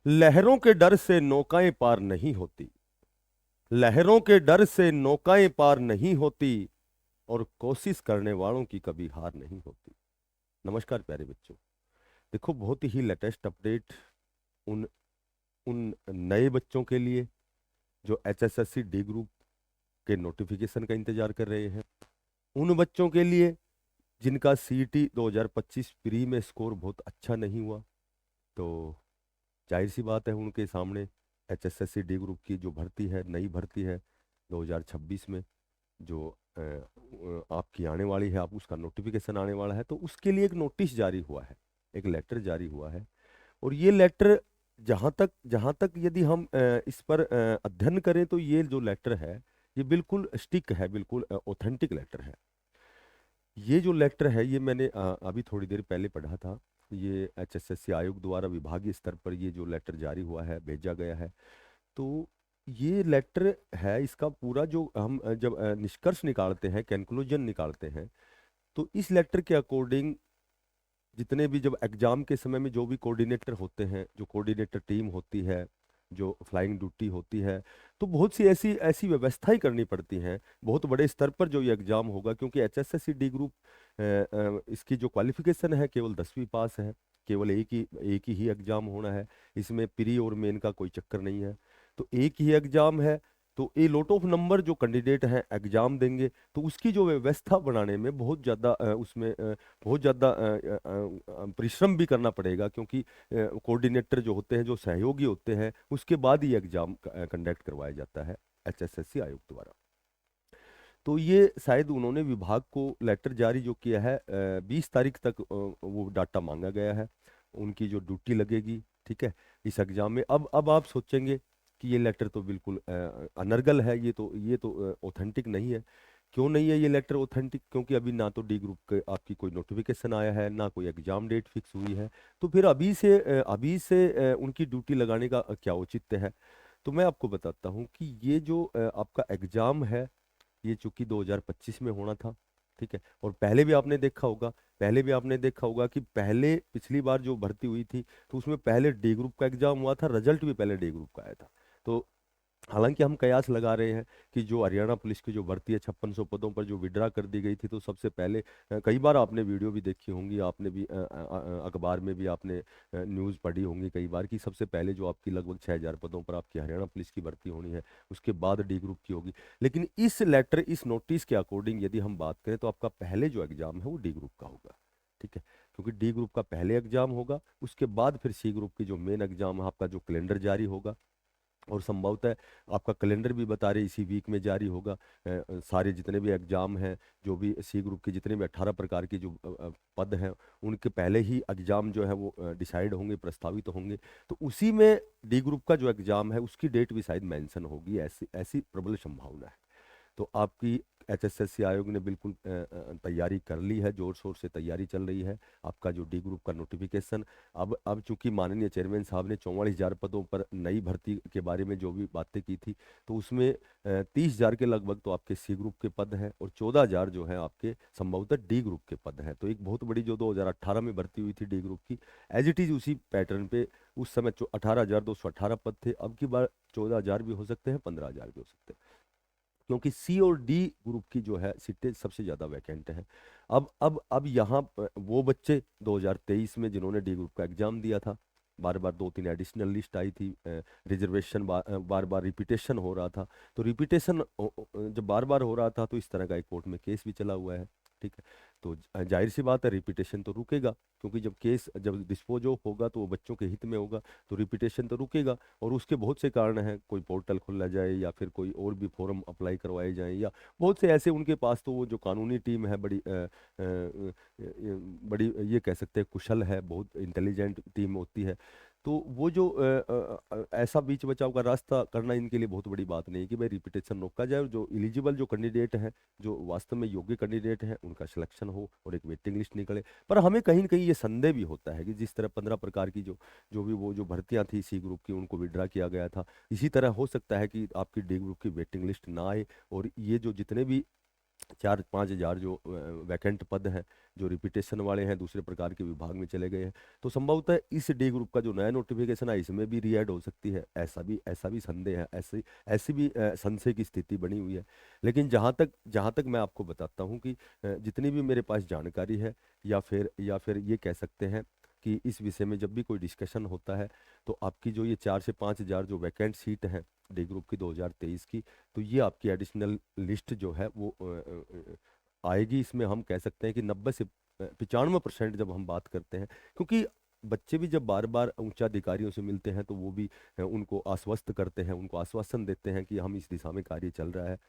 लहरों के डर से नौकाएं पार नहीं होती। लहरों के डर से नौकाएं पार नहीं होती। और कोशिश करने वालों की कभी हार नहीं होती। नमस्कार प्यारे बच्चों। देखो, बहुत ही लेटेस्ट अपडेट उन उन नए बच्चों के लिए जो एचएसएससी डी ग्रुप के नोटिफिकेशन का इंतजार कर रहे हैं। उन बच्चों के लिए जिनका सीईटी 2025 प्री में स्कोर बहुत अच्छा नहीं हुआ। तो जाहिर सी बात है, उनके सामने एचएसएससी डी ग्रुप की जो भर्ती है, नई भर्ती है 2026 में, जो आपकी आने वाली है, आप उसका नोटिफिकेशन आने वाला है। तो उसके लिए एक नोटिस जारी हुआ है, एक लेटर जारी हुआ है। और ये लेटर, जहाँ तक यदि हम इस पर अध्ययन करें, तो ये जो लेटर है ये बिल्कुल स्टिक है, बिल्कुल ऑथेंटिक लेटर है। ये जो लेटर है ये मैंने अभी थोड़ी देर पहले पढ़ा था। ये एचएसएससी आयोग द्वारा विभागीय स्तर पर ये जो लेटर जारी हुआ है, भेजा गया है। तो ये लेटर है, इसका पूरा जो हम जब निष्कर्ष निकालते हैं, कंक्लूजन निकालते हैं, तो इस लेटर के अकॉर्डिंग जितने भी, जब एग्जाम के समय में जो भी कोऑर्डिनेटर होते हैं, जो कोऑर्डिनेटर टीम होती है, जो फ्लाइंग ड्यूटी होती है, तो बहुत सी ऐसी ऐसी व्यवस्थाएं करनी पड़ती हैं बहुत बड़े स्तर पर जो ये एग्जाम होगा। क्योंकि एचएसएससी डी ग्रुप इसकी जो क्वालिफिकेशन है केवल 10वीं पास है। केवल एक ही एग्जाम होना है। इसमें प्री और मेन का कोई चक्कर नहीं है। तो एक ही एग्जाम है। तो ए लॉट ऑफ नंबर जो कैंडिडेट हैं एग्जाम देंगे, तो उसकी जो व्यवस्था बनाने में बहुत ज़्यादा उसमें बहुत ज़्यादा परिश्रम भी करना पड़ेगा। क्योंकि कोऑर्डिनेटर जो होते हैं, जो सहयोगी होते हैं, उसके बाद ही एग्जाम कंडक्ट करवाया जाता है एचएसएससी आयोग द्वारा। तो ये शायद उन्होंने विभाग को लेटर जारी जो किया है, 20 तारीख तक वो डाटा मांगा गया है, उनकी जो ड्यूटी लगेगी, ठीक है, इस एग्जाम में। अब आप सोचेंगे कि ये लेटर तो बिल्कुल अनर्गल है, ये तो ऑथेंटिक नहीं है। क्यों नहीं है ये लेटर ऑथेंटिक? क्योंकि अभी ना तो डी ग्रुप के आपकी कोई नोटिफिकेशन आया है, ना कोई एग्जाम डेट फिक्स हुई है। तो फिर अभी से उनकी ड्यूटी लगाने का क्या औचित्य है? तो मैं आपको बताता हूँ कि ये जो आपका एग्जाम है, ये चूंकि 2025 में होना था, ठीक है। और पहले भी आपने देखा होगा कि पहले पिछली बार जो भर्ती हुई थी, तो उसमें पहले डी ग्रुप का एग्जाम हुआ था, रिजल्ट भी पहले डी ग्रुप का आया था। तो हालांकि हम कयास लगा रहे हैं कि जो हरियाणा पुलिस की जो भर्ती है 5600 पदों पर जो विड्रा कर दी गई थी, तो सबसे पहले कई बार आपने वीडियो भी देखी होंगी, आपने भी अखबार में भी आपने न्यूज़ पढ़ी होंगी कई बार, कि सबसे पहले जो आपकी लगभग 6000 पदों पर आपकी हरियाणा पुलिस की भर्ती होनी है, उसके बाद डी ग्रुप की होगी। लेकिन इस नोटिस के अकॉर्डिंग यदि हम बात करें, तो आपका पहले जो एग्जाम है वो डी ग्रुप का होगा, ठीक है। क्योंकि डी ग्रुप का पहले एग्जाम होगा, उसके बाद फिर सी ग्रुप की जो मेन एग्जाम है, आपका जो कैलेंडर जारी होगा। और संभवतः आपका कैलेंडर भी बता रहे इसी वीक में जारी होगा। सारे जितने भी एग्जाम हैं, जो भी सी ग्रुप के जितने भी 18 प्रकार के जो पद हैं, उनके पहले ही एग्जाम जो है वो डिसाइड होंगे, प्रस्तावित होंगे। तो उसी में डी ग्रुप का जो एग्जाम है उसकी डेट भी शायद मेंशन होगी, ऐसी ऐसी प्रबल संभावना है। तो आपकी एचएसएससी आयोग ने बिल्कुल तैयारी कर ली है, जोर शोर से तैयारी चल रही है। आपका जो डी ग्रुप का नोटिफिकेशन, अब चूंकि माननीय चेयरमैन साहब ने 44,000 पदों पर नई भर्ती के बारे में जो भी बातें की थी, तो उसमें 30,000 के लगभग तो आपके सी ग्रुप के पद हैं, और 14,000 जो है आपके संभवतः डी ग्रुप के पद हैं। तो एक बहुत बड़ी जो 2018 में भर्ती हुई थी डी ग्रुप की, एज इट इज उसी पैटर्न पे उस समय 18,218 पद थे। अब की बार 14,000 भी हो सकते हैं, 15,000 भी हो सकते हैं। क्योंकि सी और डी ग्रुप की जो है सीटें सबसे ज़्यादा वैकेंट है। अब यहाँ वो बच्चे 2023 में जिन्होंने डी ग्रुप का एग्जाम दिया था, बार बार 2-3 एडिशनल लिस्ट आई थी, रिजर्वेशन बार बार रिपीटेशन हो रहा था। तो रिपीटेशन जब बार बार हो रहा था, तो इस तरह का एक कोर्ट में केस भी चला हुआ है, ठीक है। तो जाहिर सी बात है, रिपीटेशन तो रुकेगा। क्योंकि जब डिस्पोज ऑफ होगा, तो वो बच्चों के हित में होगा, तो रिपीटेशन तो रुकेगा। और उसके बहुत से कारण हैं, कोई पोर्टल खोला जाए, या फिर कोई और भी फॉर्म अप्लाई करवाए जाएं, या बहुत से ऐसे उनके पास तो वो जो कानूनी टीम है बड़ी बड़ी, ये कह सकते हैं कुशल है, बहुत इंटेलिजेंट टीम होती है। तो वो जो ऐसा बीच बचाव का रास्ता करना इनके लिए बहुत बड़ी बात नहीं है कि भाई रिपीटेशन रोका जाए, और जो एलिजिबल जो कैंडिडेट हैं, जो वास्तव में योग्य कैंडिडेट हैं, उनका सिलेक्शन हो और एक वेटिंग लिस्ट निकले। पर हमें कहीं ना कहीं ये संदेह भी होता है कि जिस तरह 15 प्रकार की जो भी वो जो भर्तियां थी सी ग्रुप की, उनको विड्रा किया गया था, इसी तरह हो सकता है कि आपकी डी ग्रुप की वेटिंग लिस्ट ना आए, और ये जो जितने भी 4-5 हज़ार जो वैकेंट पद हैं, जो रिपीटेशन वाले हैं, दूसरे प्रकार के विभाग में चले गए हैं। तो संभवतः इस डी ग्रुप का जो नया नोटिफिकेशन है इसमें भी रीएड हो सकती है, ऐसा भी संदेह है, ऐसी ऐसी भी संशय की स्थिति बनी हुई है। लेकिन जहाँ तक मैं आपको बताता हूँ कि जितनी भी मेरे पास जानकारी है, या फिर ये कह सकते हैं कि इस विषय में जब भी कोई डिस्कशन होता है, तो आपकी जो ये 4 से 5 हज़ार जो वैकेंट सीट हैं डी ग्रुप की 2023 की, तो ये आपकी एडिशनल लिस्ट जो है वो आएगी। इसमें हम कह सकते हैं कि 90 से 95% जब हम बात करते हैं, क्योंकि बच्चे भी जब बार बार उच्चाधिकारियों से मिलते हैं तो वो भी उनको आश्वस्त करते हैं, उनको आश्वासन देते हैं कि हम इस दिशा में कार्य चल रहा है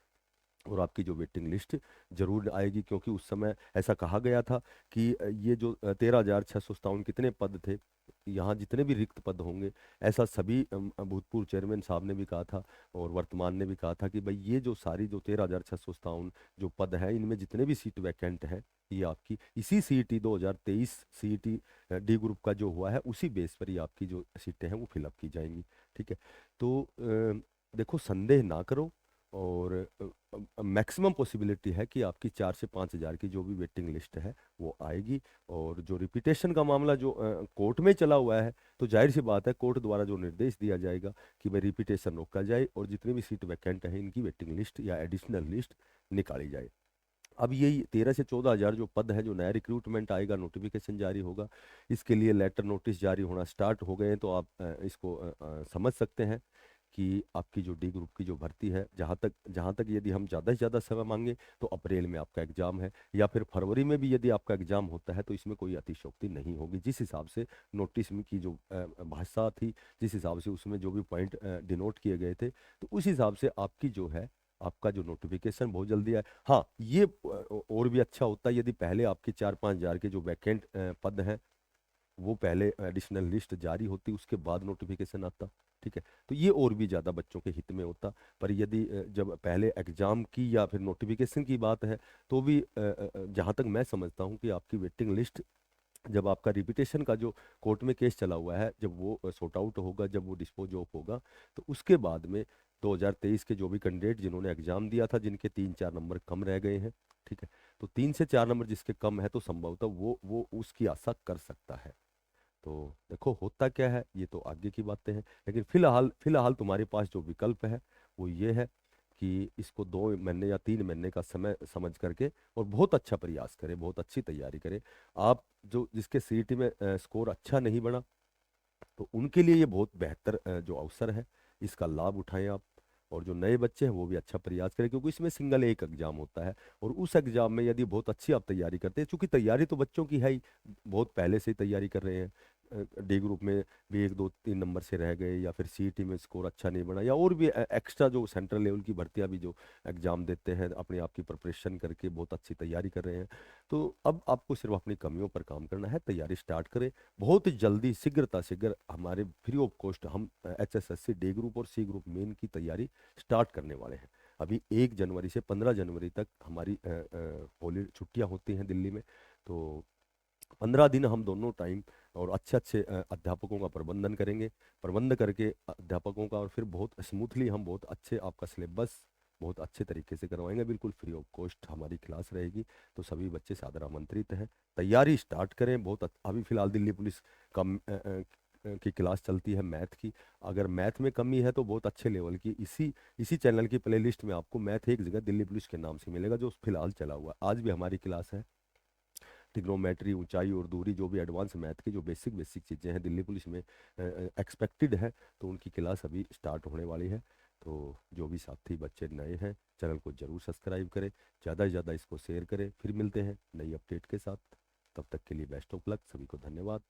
और आपकी जो वेटिंग लिस्ट जरूर आएगी। क्योंकि उस समय ऐसा कहा गया था कि ये जो 13,657 कितने पद थे, यहाँ जितने भी रिक्त पद होंगे, ऐसा सभी भूतपूर्व चेयरमैन साहब ने भी कहा था और वर्तमान ने भी कहा था कि भाई ये जो सारी जो 13,657 जो पद हैं, इनमें जितने भी सीट वैकेंट हैं, ये आपकी इसी सीईटी 2023 सीईटी डी ग्रुप का जो हुआ है उसी बेस पर ही आपकी जो सीटें हैं वो फिलअप की जाएंगी। ठीक है। तो देखो, संदेह ना करो, और मैक्सिमम पॉसिबिलिटी है कि आपकी 4 से 5 हज़ार की जो भी वेटिंग लिस्ट है वो आएगी। और जो रिपीटेशन का मामला जो कोर्ट में चला हुआ है, तो जाहिर सी बात है कोर्ट द्वारा जो निर्देश दिया जाएगा कि भाई रिपीटेशन रोका जाए और जितनी भी सीट वैकेंट है इनकी वेटिंग लिस्ट या एडिशनल लिस्ट निकाली जाए। अब यही 13 से 14 हज़ार जो पद है, जो नया रिक्रूटमेंट आएगा, नोटिफिकेशन जारी होगा, इसके लिए लेटर नोटिस जारी होना स्टार्ट हो गए हैं। तो आप इसको समझ सकते हैं कि आपकी जो डी ग्रुप की जो भर्ती है, जहाँ तक यदि हम ज़्यादा से ज़्यादा समय मांगे तो अप्रैल में आपका एग्जाम है, या फिर फरवरी में भी यदि आपका एग्जाम होता है तो इसमें कोई अतिशयोक्ति नहीं होगी। जिस हिसाब से नोटिस में की जो भाषा थी, जिस हिसाब से उसमें जो भी पॉइंट डिनोट किए गए थे, तो उस हिसाब से आपकी जो है, आपका जो नोटिफिकेशन बहुत जल्दी आए। हाँ, ये और भी अच्छा होता है यदि पहले आपके 4-5 हज़ार के जो वैकेंट पद हैं वो पहले एडिशनल लिस्ट जारी होती, उसके बाद नोटिफिकेशन आता। ठीक है। तो ये और भी ज़्यादा बच्चों के हित में होता। पर यदि जब पहले एग्जाम की या फिर नोटिफिकेशन की बात है, तो भी जहाँ तक मैं समझता हूँ कि आपकी वेटिंग लिस्ट, जब आपका रिपीटेशन का जो कोर्ट में केस चला हुआ है, जब वो सॉर्ट आउट होगा, जब वो डिस्पोज ऑफ होगा, तो उसके बाद में 2023 के जो भी कैंडिडेट जिन्होंने एग्जाम दिया था, जिनके 3-4 नंबर कम रह गए हैं, ठीक है, तो 3 से 4 नंबर जिसके कम है, तो संभवतः वो उसकी आशा कर सकता है। तो देखो होता क्या है, ये तो आगे की बातें हैं। लेकिन फिलहाल फिलहाल तुम्हारे पास जो विकल्प है वो ये है कि इसको 2 महीने या 3 महीने का समय समझ करके और बहुत अच्छा प्रयास करें, बहुत अच्छी तैयारी करें। आप जो जिसके सीईटी में स्कोर अच्छा नहीं बना, तो उनके लिए ये बहुत बेहतर जो अवसर है, इसका लाभ उठाएं आप। और जो नए बच्चे हैं वो भी अच्छा प्रयास करें, क्योंकि इसमें सिंगल एक एग्जाम होता है, और उस एग्जाम में यदि बहुत अच्छी आप तैयारी करते हैं, क्योंकि तैयारी तो बच्चों की है ही, बहुत पहले से ही तैयारी कर रहे हैं, डी ग्रुप में भी 1-2-3 नंबर से रह गए, या फिर सीईटी में स्कोर अच्छा नहीं बना, या और भी एक्स्ट्रा जो सेंट्रल लेवल की भर्तियां भी जो एग्जाम देते हैं, अपने आप की प्रिपरेशन करके बहुत अच्छी तैयारी कर रहे हैं। तो अब आपको सिर्फ अपनी कमियों पर काम करना है, तैयारी स्टार्ट करें बहुत जल्दी, शीघ्रता शीघ्र। हमारे फ्री ऑफ कॉस्ट हम HSSC डी ग्रुप और सी ग्रुप मेन की तैयारी स्टार्ट करने वाले हैं। अभी 1 जनवरी से 15 जनवरी तक हमारी हॉलीडे छुट्टियां होती हैं दिल्ली में। तो 15 दिन हम दोनों टाइम और अच्छे अच्छे अध्यापकों का प्रबंधन करेंगे, प्रबंध करके अध्यापकों का, और फिर बहुत स्मूथली हम बहुत अच्छे आपका सिलेबस बहुत अच्छे तरीके से करवाएंगे, बिल्कुल फ्री ऑफ कॉस्ट हमारी क्लास रहेगी। तो सभी बच्चे सादर आमंत्रित हैं, तैयारी स्टार्ट करें बहुत अभी फिलहाल दिल्ली पुलिस का की क्लास चलती है मैथ की। अगर मैथ में कमी है तो बहुत अच्छे लेवल की इसी इसी चैनल की प्लेलिस्ट में आपको मैथ एक जगह दिल्ली पुलिस के नाम से मिलेगा, जो फिलहाल चला हुआ है। आज भी हमारी क्लास है, ट्रिग्नोमेट्री, ऊंचाई और दूरी, जो भी एडवांस मैथ की जो बेसिक बेसिक चीज़ें हैं दिल्ली पुलिस में एक्सपेक्टेड है, तो उनकी क्लास अभी स्टार्ट होने वाली है। तो जो भी साथी बच्चे नए हैं, चैनल को जरूर सब्सक्राइब करें, ज़्यादा से ज़्यादा इसको शेयर करें। फिर मिलते हैं नई अपडेट के साथ, तब तक के लिए बेस्ट ऑफ लक, सभी को धन्यवाद।